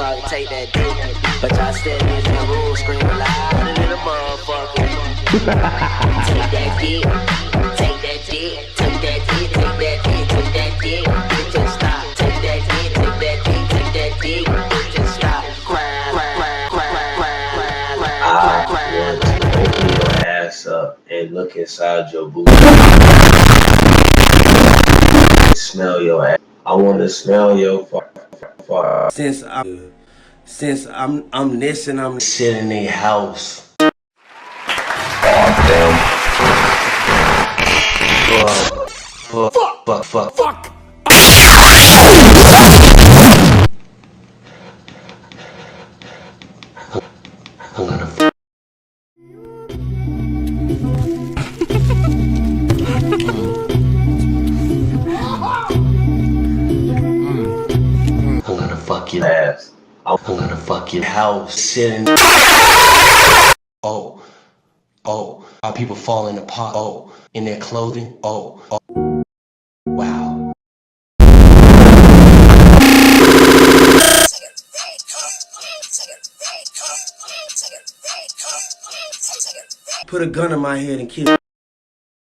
trying to take that dick, but y'all still in the room screaming louder than a motherfucker. Take that dick, take that dick, take that dick, take that dick, take that dick, bitch just stop. Take that dick, take that dick, take that dick, bitch just stop. Cry, cry, cry, cry, cry, cry, cry. Open your ass up and look inside your booty. Smell your ass. I want to smell your fart. Since I'm this and I'm shit in their house. Fuck. I'm gonna fuck your ass. I'm gonna fuck your house. Sitting. Oh, how people fall in the pot. Oh, in their clothing. Oh, wow. Put a gun in my head and kill.